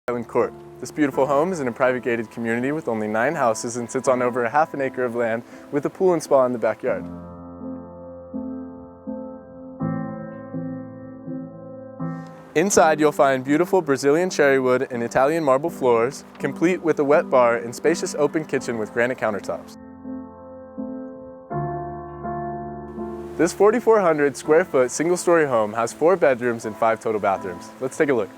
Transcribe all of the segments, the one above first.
Island Court. This beautiful home is in a private gated community with only 9 houses and sits on over half an acre of land with a pool and spa in the backyard. Inside you'll find beautiful Brazilian cherry wood and Italian marble floors, complete with a wet bar and spacious open kitchen with granite countertops. This 4,400 square foot single-story home has 4 bedrooms and 5 total bathrooms. Let's take a look.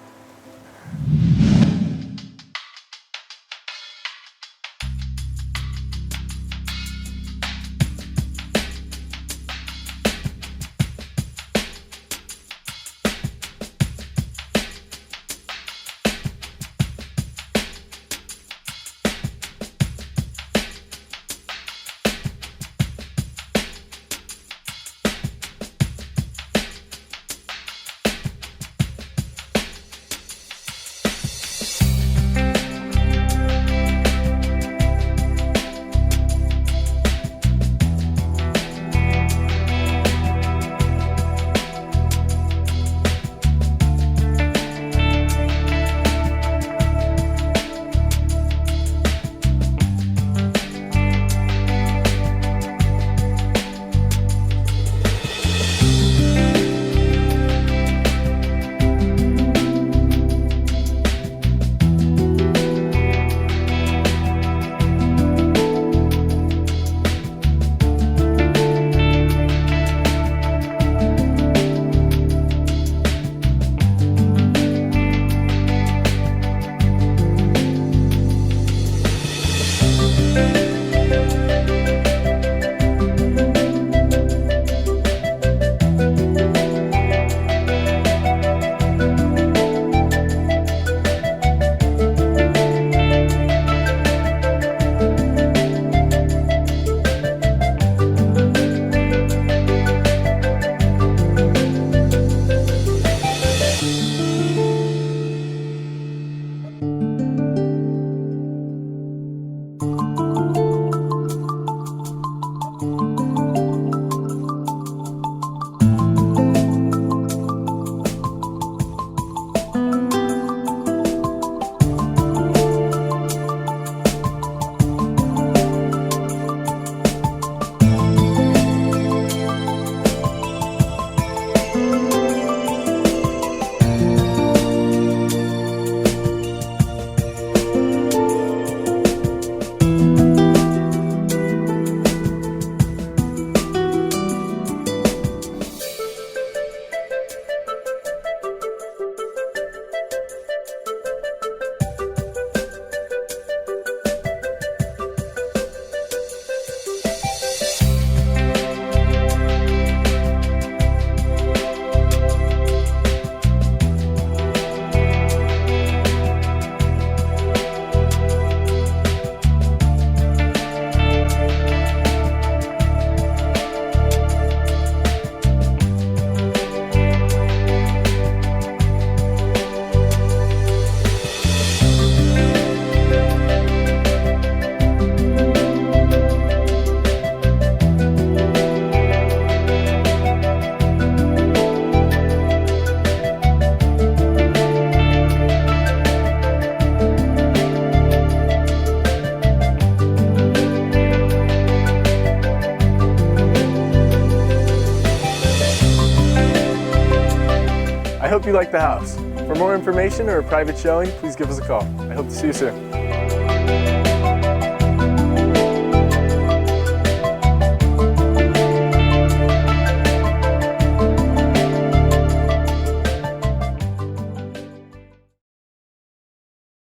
I hope you like the house. For more information or a private showing, please give us a call. I hope to see you soon.